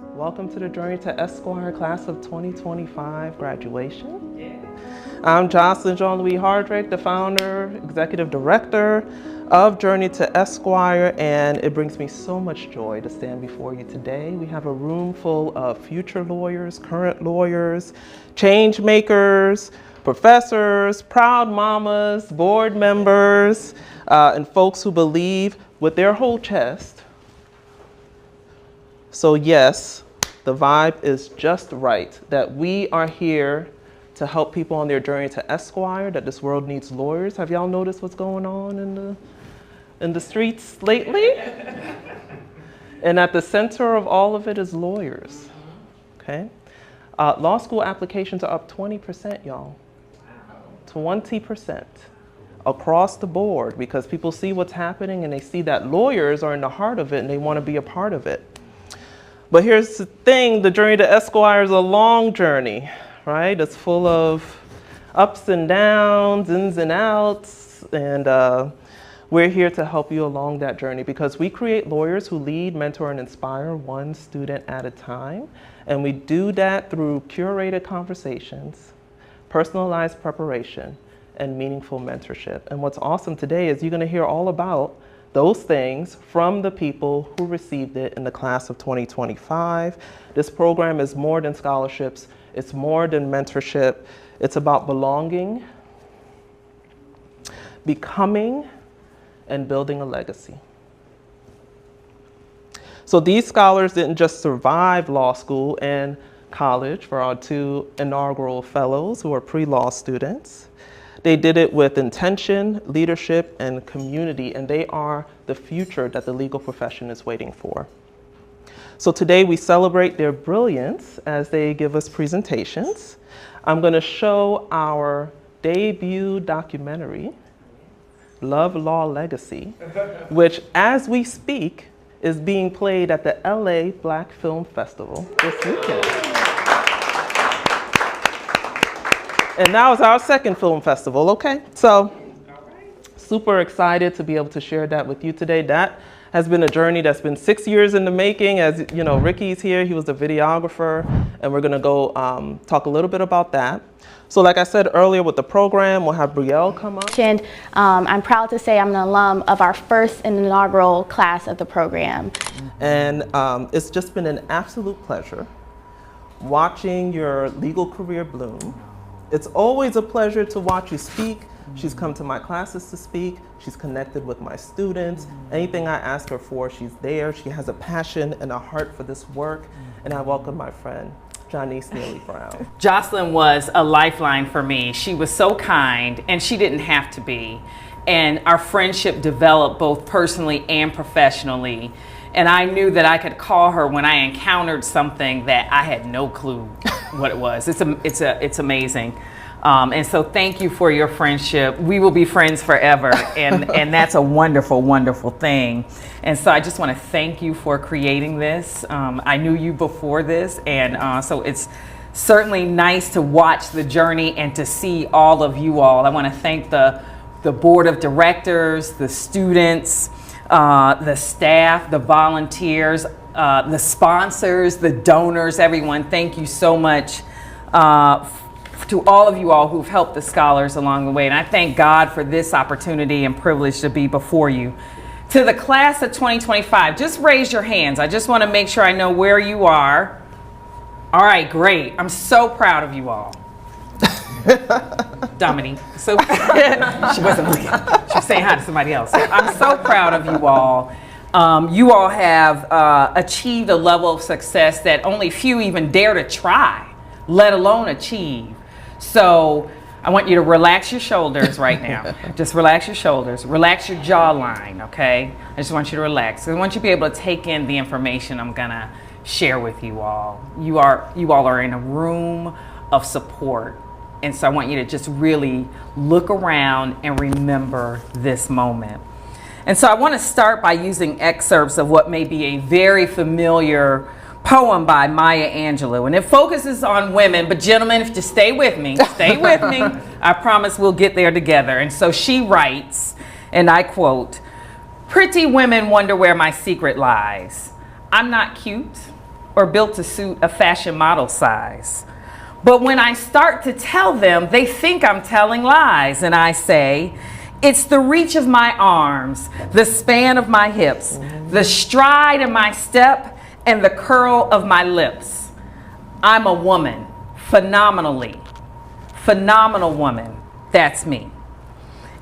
Welcome to the Journey to Esquire class of 2025 graduation. I'm Jocelyn Jean-Louis Hardrick, the founder, executive director of Journey to Esquire, and it brings me so much joy to stand before you today. We have a room full of future lawyers, current lawyers, change makers, professors, proud mamas, board members, and folks who believe with their whole chest. So yes, the vibe is just right, that we are here to help people on their journey to Esquire, that this world needs lawyers. Have y'all noticed what's going on in the streets lately? And at the center of all of it is lawyers, okay? Law school applications are up 20%, y'all. 20% across the board, because people see what's happening and they see that lawyers are in the heart of it and they want to be a part of it. But here's the thing, the journey to Esquire is a long journey, right? It's full of ups and downs, ins and outs, and we're here to help you along that journey because we create lawyers who lead, mentor, and inspire one student at a time. And we do that through curated conversations, personalized preparation, and meaningful mentorship. And what's awesome today is you're gonna hear all about those things from the people who received it in the class of 2025. This program is more than scholarships, it's more than mentorship. It's about belonging, becoming, and building a legacy. So these scholars didn't just survive law school and college for our two inaugural fellows who are pre-law students. They did it with intention, leadership, and community, and they are the future that the legal profession is waiting for. So today we celebrate their brilliance as they give us presentations. I'm going to show our debut documentary, Love, Law, Legacy, which as we speak is being played at the LA Black Film Festival this weekend. And that was our second film festival, okay? So, super excited to be able to share that with you today. That has been a journey that's been 6 years in the making. As you know, Ricky's here, he was the videographer, and we're gonna go talk a little bit about that. So like I said earlier with the program, we'll have Brielle come up. And I'm proud to say I'm an alum of our first inaugural class of the program. And it's just been an absolute pleasure watching your legal career bloom. It's always a pleasure to watch you speak. She's come to my classes to speak. She's connected with my students. Anything I ask her for, she's there. She has a passion and a heart for this work. And I welcome my friend, Janice Neely Brown. Jocelyn was a lifeline for me. She was so kind, and she didn't have to be. And our friendship developed both personally and professionally. And I knew that I could call her when I encountered something that I had no clue what it was. It's amazing. And so thank you for your friendship. We will be friends forever. And that's a wonderful, wonderful thing. And so I just want to thank you for creating this. I knew you before this. And so it's certainly nice to watch the journey and to see all of you all. I want to thank the board of directors, the students, the staff, the volunteers, the sponsors, the donors, everyone. Thank you so much to all of you all who've helped the scholars along the way. And I thank God for this opportunity and privilege to be before you. To the class of 2025, just raise your hands. I just want to make sure I know where you are. All right, great. I'm so proud of you all. Dominique. So she wasn't looking. She was saying hi to somebody else. So I'm so proud of you all. You all have achieved a level of success that only few even dare to try, let alone achieve. So I want you to relax your shoulders right now. Just relax your shoulders. Relax your jawline, okay? I just want you to relax. I want you to be able to take in the information I'm going to share with you all. You all are in a room of support. And so I want you to just really look around and remember this moment. And so I want to start by using excerpts of what may be a very familiar poem by Maya Angelou. And it focuses on women, but gentlemen, if you stay with me, I promise we'll get there together. And so she writes, and I quote, "Pretty women wonder where my secret lies. I'm not cute, or built to suit a fashion model size. But when I start to tell them, they think I'm telling lies, and I say, it's the reach of my arms, the span of my hips, the stride of my step, and the curl of my lips. I'm a woman, phenomenal woman, that's me.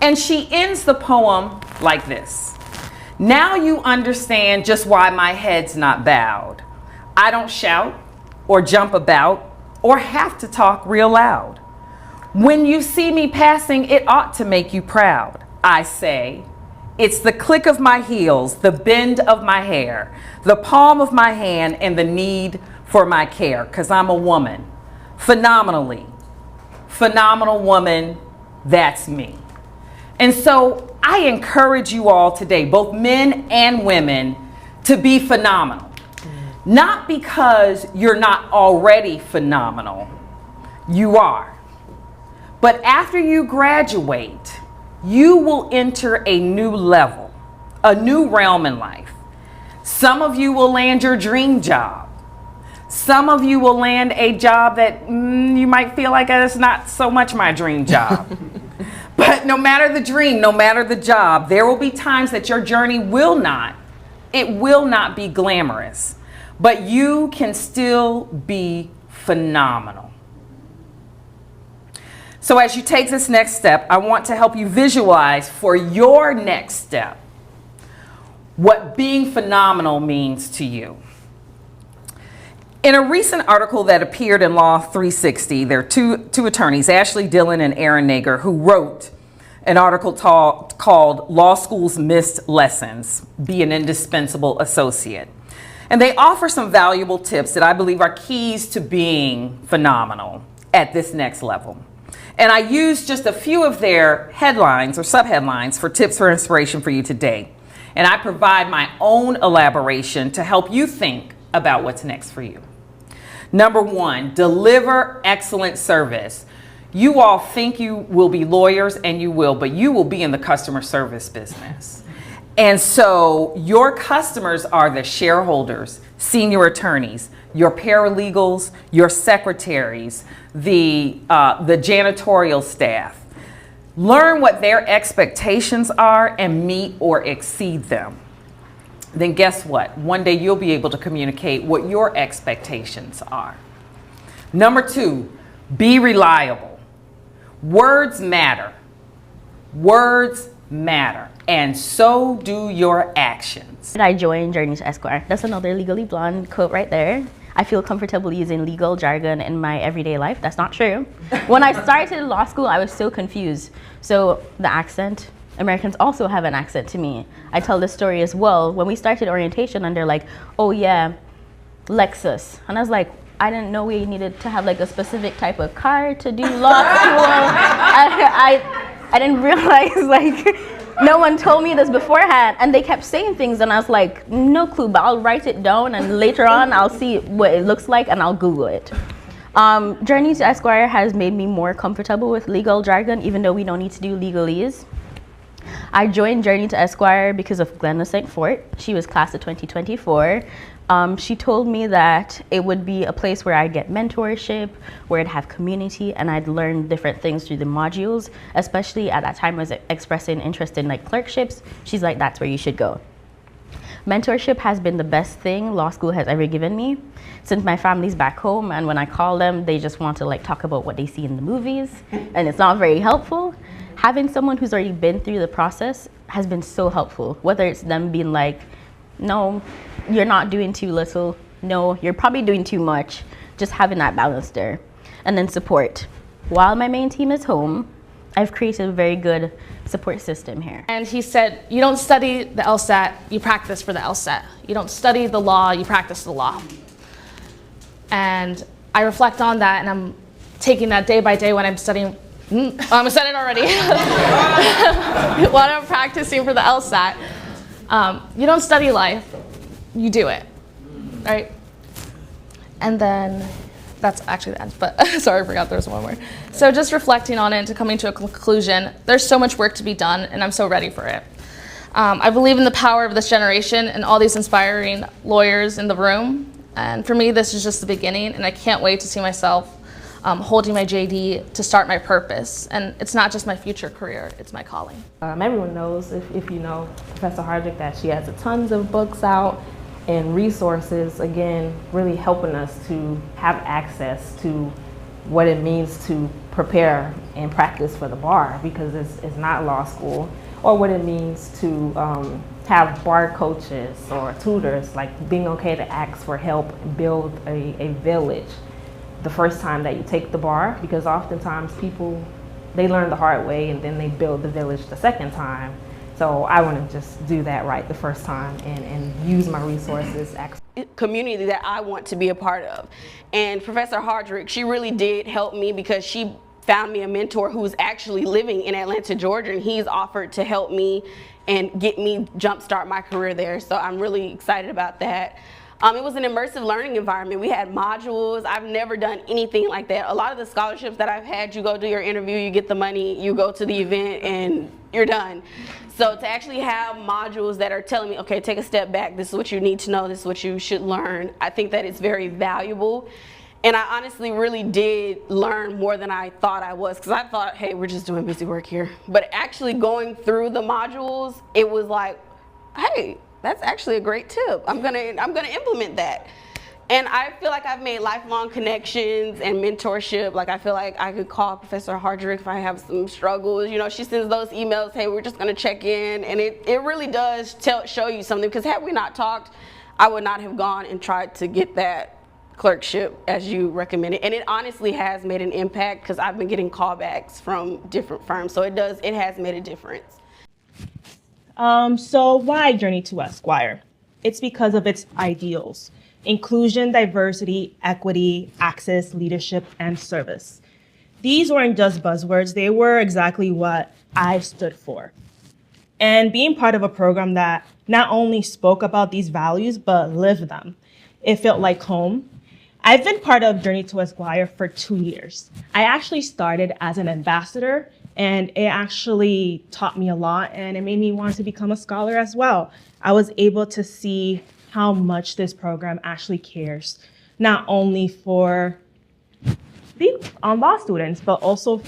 And she ends the poem like this. Now you understand just why my head's not bowed. I don't shout or jump about or have to talk real loud. When you see me passing, it ought to make you proud. I say, it's the click of my heels, the bend of my hair, the palm of my hand, and the need for my care, because I'm a woman. Phenomenal woman, that's me. And so I encourage you all today, both men and women, to be phenomenal. Not because you're not already phenomenal, you are. But after you graduate, you will enter a new level, a new realm in life. Some of you will land your dream job. Some of you will land a job that you might feel like it's not so much my dream job. But no matter the dream, no matter the job, there will be times that your journey will not be glamorous, but you can still be phenomenal. So as you take this next step, I want to help you visualize for your next step what being phenomenal means to you. In a recent article that appeared in Law 360, there are two attorneys, Ashley Dillon and Aaron Nager, who wrote an article called Law School's Missed Lessons, Be an Indispensable Associate. And they offer some valuable tips that I believe are keys to being phenomenal at this next level. And I used just a few of their headlines or subheadlines for tips for inspiration for you today. And I provide my own elaboration to help you think about what's next for you. Number one, deliver excellent service. You all think you will be lawyers, and you will, but you will be in the customer service business. And so your customers are the shareholders, senior attorneys, your paralegals, your secretaries, the janitorial staff. Learn what their expectations are and meet or exceed them. Then guess what? One day you'll be able to communicate what your expectations are. Number two, be reliable. Words matter. Words matter. And so do your actions. I joined Journey to Esquire. That's another Legally Blonde quote right there. I feel comfortable using legal jargon in my everyday life. That's not true. When I started law school, I was so confused. So the accent, Americans also have an accent to me. I tell this story as well. When we started orientation and they're like, oh yeah, Lexus. And I was like, I didn't know we needed to have like a specific type of car to do law school. I didn't realize, like, no one told me this beforehand, and they kept saying things, and I was like, no clue, but I'll write it down, and later on I'll see what it looks like, and I'll Google it. Journey to Esquire has made me more comfortable with legal jargon, even though we don't need to do legalese. I joined Journey to Esquire because of Glenna St. Fort. She was class of 2024. She told me that it would be a place where I'd get mentorship, where I'd have community, and I'd learn different things through the modules, especially at that time I was expressing interest in like clerkships. She's like, that's where you should go. Mentorship has been the best thing law school has ever given me. Since my family's back home, and when I call them, they just want to like talk about what they see in the movies, and it's not very helpful. Having someone who's already been through the process has been so helpful, whether it's them being like, no, you're not doing too little. No, you're probably doing too much. Just having that balance there. And then support. While my main team is home, I've created a very good support system here. And he said, you don't study the LSAT, you practice for the LSAT. You don't study the law, you practice the law. And I reflect on that, and I'm taking that day by day when I'm studying. I said it already. When I'm practicing for the LSAT. You don't study life, you do it, right? And then, that's actually the end, but sorry, I forgot there was one more. So just reflecting on it and to coming to a conclusion, there's so much work to be done, and I'm so ready for it. I believe in the power of this generation and all these inspiring lawyers in the room, And for me, this is just the beginning, and I can't wait to see myself holding my JD to start my purpose. And it's not just my future career, it's my calling. Everyone knows, if you know Professor Hardrick, that she has tons of books out and resources, again, really helping us to have access to what it means to prepare and practice for the bar, because it's not law school, or what it means to have bar coaches or tutors, like being okay to ask for help and build a village the first time that you take the bar, because oftentimes people, they learn the hard way and then they build the village the second time. So I want to just do that right the first time and use my resources. Community that I want to be a part of. And Professor Hardrick, she really did help me, because she found me a mentor who's actually living in Atlanta, Georgia, and he's offered to help me and get me jumpstart my career there. So I'm really excited about that. It was an immersive learning environment. We had modules. I've never done anything like that. A lot of the scholarships that I've had, you go do your interview, you get the money, you go to the event, and you're done. So to actually have modules that are telling me, okay, take a step back, this is what you need to know, this is what you should learn, I think that it's very valuable. And I honestly really did learn more than I thought I was, because I thought, hey, we're just doing busy work here. But actually going through the modules, it was like, hey, that's actually a great tip. I'm gonna implement that. And I feel like I've made lifelong connections and mentorship. Like, I feel like I could call Professor Hardrick if I have some struggles. You know, she sends those emails, hey, we're just gonna check in. And it really does show you something, because had we not talked, I would not have gone and tried to get that clerkship as you recommended. And it honestly has made an impact, because I've been getting callbacks from different firms. So it has made a difference. So why Journey to Esquire? It's because of its ideals: inclusion, diversity, equity, access, leadership, and service. These weren't just buzzwords, they were exactly what I stood for. And being part of a program that not only spoke about these values, but lived them, it felt like home. I've been part of Journey to Esquire for 2 years. I actually started as an ambassador, and it actually taught me a lot, and it made me want to become a scholar as well. I was able to see how much this program actually cares, not only for the law students, but also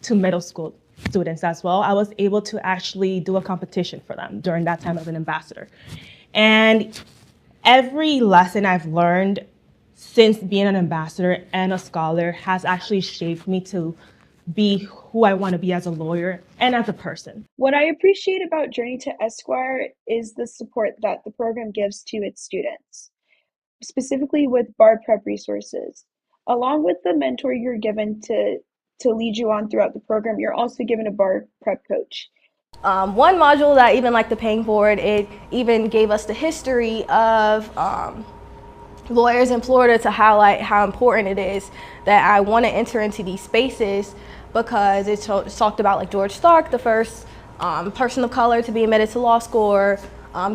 to middle school students as well. I was able to actually do a competition for them during that time as an ambassador. And every lesson I've learned since being an ambassador and a scholar has actually shaped me to be who I want to be as a lawyer and as a person. What I appreciate about Journey to Esquire is the support that the program gives to its students, specifically with bar prep resources. Along with the mentor you're given to lead you on throughout the program, you're also given a bar prep coach. One module that I even liked the paying forward, it even gave us the history of lawyers in Florida to highlight how important it is that I want to enter into these spaces, because it talked about like George Stark, the first person of color to be admitted to law school, or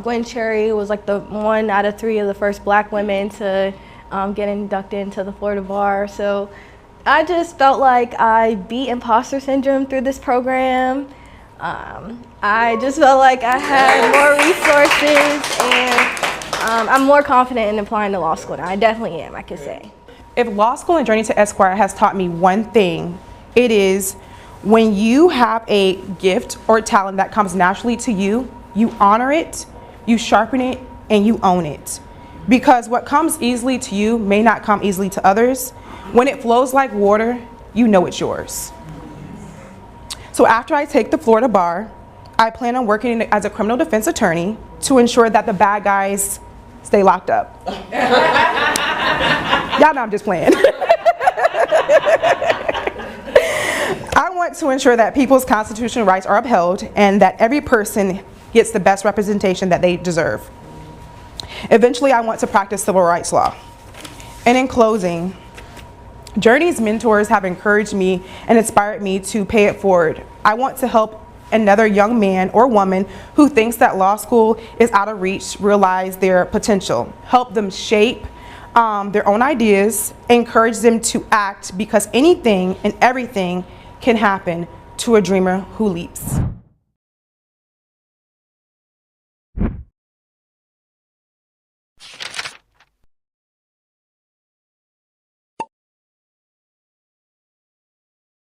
Gwen Cherry was like the 1 out of 3 of the first black women to get inducted into the Florida bar. So I just felt like I beat imposter syndrome through this program. I just felt like I had more resources, and I'm more confident in applying to law school now. I definitely am, I could say. If law school and Journey to Esquire has taught me one thing, it is when you have a gift or talent that comes naturally to you, you honor it, you sharpen it, and you own it. Because what comes easily to you may not come easily to others. When it flows like water, you know it's yours. So after I take the Florida bar, I plan on working as a criminal defense attorney to ensure that the bad guys stay locked up. Y'all know I'm just playing. I want to ensure that people's constitutional rights are upheld and that every person gets the best representation that they deserve. Eventually, I want to practice civil rights law. And in closing, Journey's mentors have encouraged me and inspired me to pay it forward. I want to help another young man or woman who thinks that law school is out of reach realize their potential, help them shape their own ideas, encourage them to act, because anything and everything can happen to a dreamer who leaps.